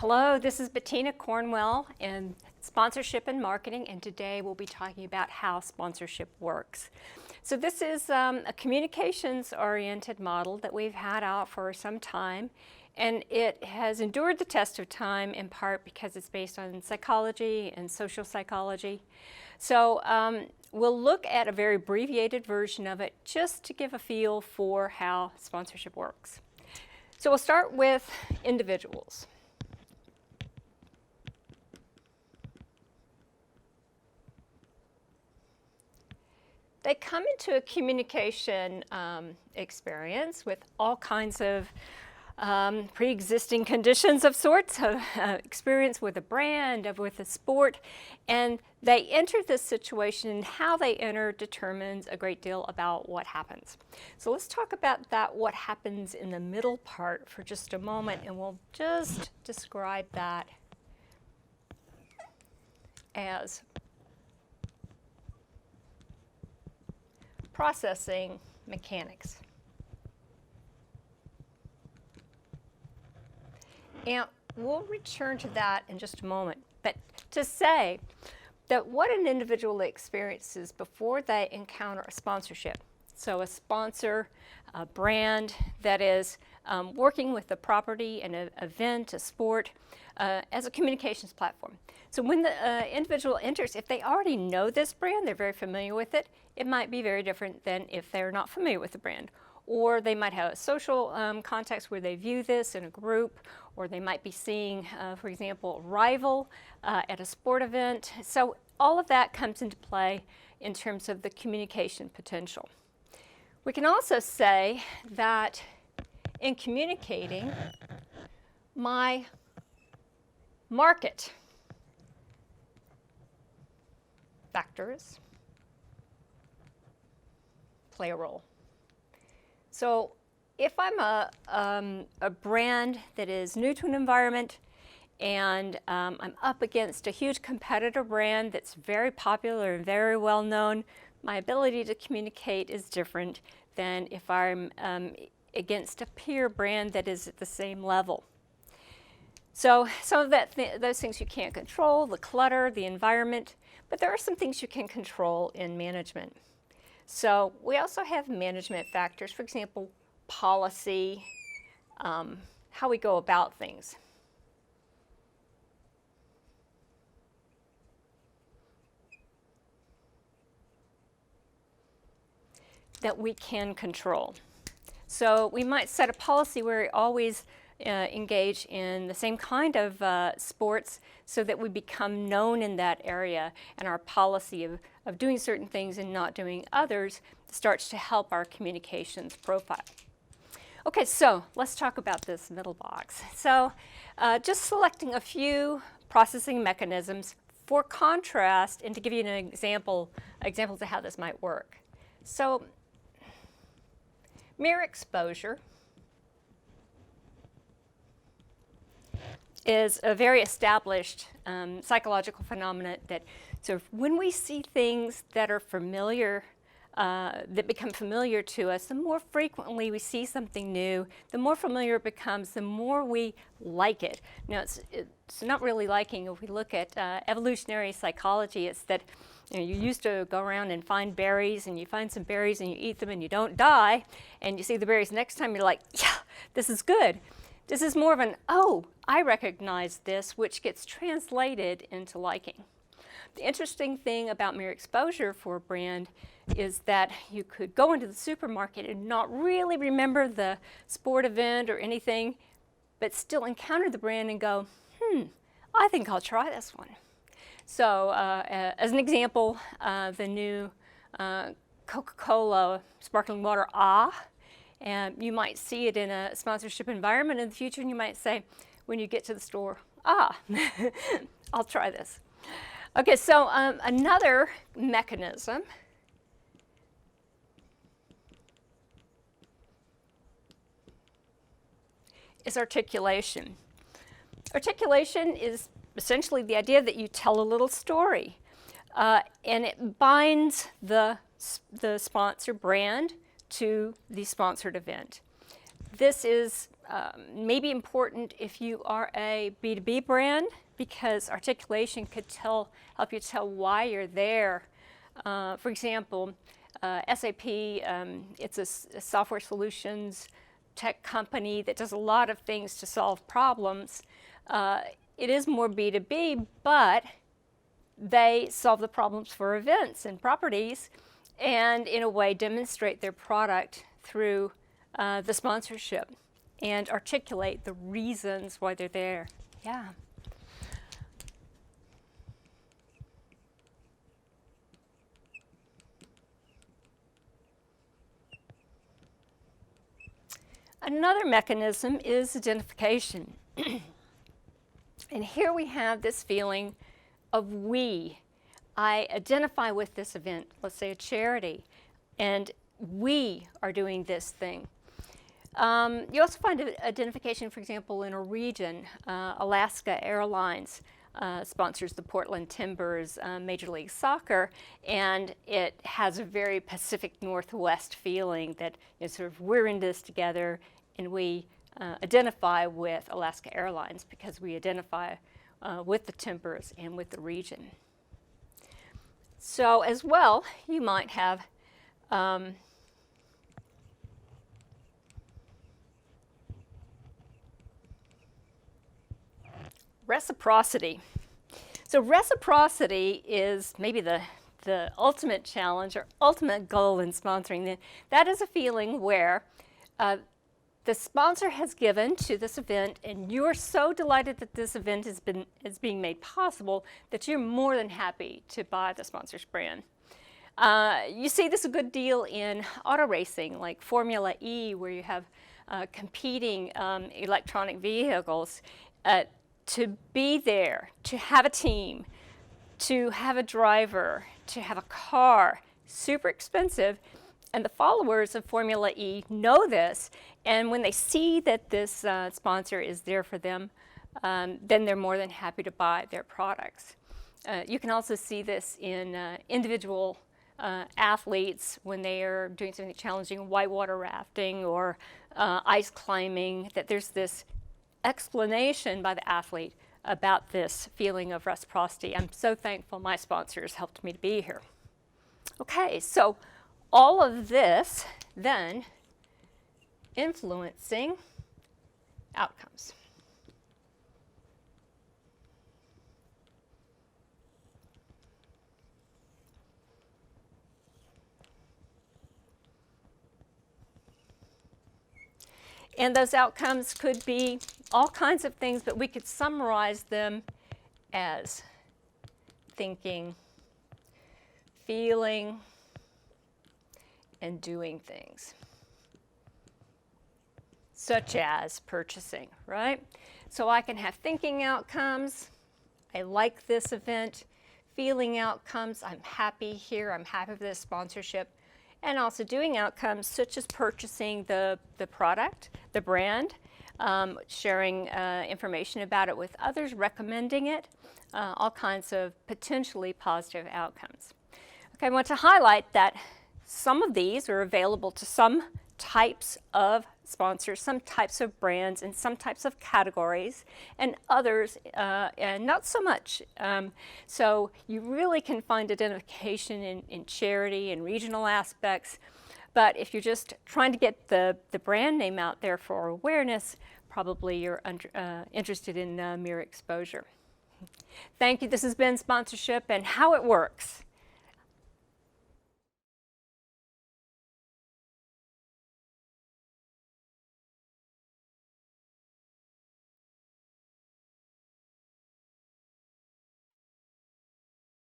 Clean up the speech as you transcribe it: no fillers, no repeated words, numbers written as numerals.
Hello, this is Bettina Cornwell in Sponsorship and Marketing, and today we'll be talking about how sponsorship works. So this is a communications-oriented model that we've had out for some time, and it has endured the test of time in part because it's based on psychology and social psychology. So we'll look at a very abbreviated version of it just to give a feel for how sponsorship works. So we'll start with individuals. They come into a communication experience with all kinds of pre-existing conditions of sorts, of experience with a brand, with a sport, and they enter this situation, and how they enter determines a great deal about what happens. So let's talk about that, what happens in the middle part for just a moment, and we'll just describe that as processing mechanics. And we'll return to that in just a moment. But to say that what an individual experiences before they encounter a sponsorship, so a sponsor, a brand that is working with a property, an event, a sport, as a communications platform. So when the individual enters, if they already know this brand, they're very familiar with it, it might be very different than if they're not familiar with the brand. Or they might have a social context where they view this in a group, or they might be seeing, for example, a rival at a sport event. So all of that comes into play in terms of the communication potential. We can also say that in communicating, my market factors play a role. So if I'm a brand that is new to an environment and I'm up against a huge competitor brand that's very popular and very well known, my ability to communicate is different than if I'm against a peer brand that is at the same level. So some of those things you can't control, the clutter, the environment, but there are some things you can control in management. So we also have management factors, for example, policy, how we go about things. That we can control. So we might set a policy where we always engage in the same kind of sports so that we become known in that area, and our policy of doing certain things and not doing others starts to help our communications profile. Okay, so let's talk about this middle box. So just selecting a few processing mechanisms for contrast and to give you an examples of how this might work. So mere exposure is a very established psychological phenomenon that sort of when we see things that are familiar, that become familiar to us, the more frequently we see something new, the more familiar it becomes, the more we like it. Now, it's not really liking. If we look at evolutionary psychology, it's that you used to go around and find berries, and you find some berries and you eat them and you don't die, and you see the berries next time, you're like, yeah, this is good. This is more of an, oh, I recognize this, which gets translated into liking. The interesting thing about mere exposure for a brand is that you could go into the supermarket and not really remember the sport event or anything, but still encounter the brand and go, I think I'll try this one. So as an example, the new Coca-Cola sparkling water, and you might see it in a sponsorship environment in the future, and you might say, when you get to the store, I'll try this. Okay, so another mechanism is articulation. Articulation is essentially the idea that you tell a little story, and it binds the sponsor brand to the sponsored event. This is maybe important if you are a B2B brand, because articulation could help you tell why you're there. For example, SAP, it's a software solutions tech company that does a lot of things to solve problems. It is more B2B, but they solve the problems for events and properties, and in a way demonstrate their product through the sponsorship and articulate the reasons why they're there. Yeah. Another mechanism is identification. And here we have this feeling of we. I identify with this event, let's say a charity, and we are doing this thing. You also find identification, for example, in a region. Alaska Airlines sponsors the Portland Timbers Major League Soccer, and it has a very Pacific Northwest feeling that, you know, sort of we're in this together, and we identify with Alaska Airlines because we identify with the Timbers and with the region. So as well, you might have reciprocity. So reciprocity is maybe the ultimate challenge or ultimate goal in sponsoring. That is a feeling where the sponsor has given to this event, and you're so delighted that this event is being made possible that you're more than happy to buy the sponsor's brand. You see this a good deal in auto racing, like Formula E, where you have competing electronic vehicles. To be there, to have a team, to have a driver, to have a car, super expensive. And the followers of Formula E know this, and when they see that this sponsor is there for them, then they're more than happy to buy their products. You can also see this in individual athletes when they are doing something challenging, whitewater rafting or ice climbing, that there's this explanation by the athlete about this feeling of reciprocity. I'm so thankful my sponsors helped me to be here. Okay, so all of this then influencing outcomes. And those outcomes could be all kinds of things, but we could summarize them as thinking, feeling, and doing things, such as purchasing, right? So I can have thinking outcomes, I like this event, feeling outcomes, I'm happy here, I'm happy with this sponsorship, and also doing outcomes such as purchasing the product, the brand, sharing information about it with others, recommending it, all kinds of potentially positive outcomes. Okay, I want to highlight that some of these are available to some types of sponsors, some types of brands, and some types of categories, and others and not so much. So you really can find identification in charity and regional aspects, but if you're just trying to get the brand name out there for awareness, probably you're interested in mere exposure. Thank you. This has been Sponsorship and How It Works.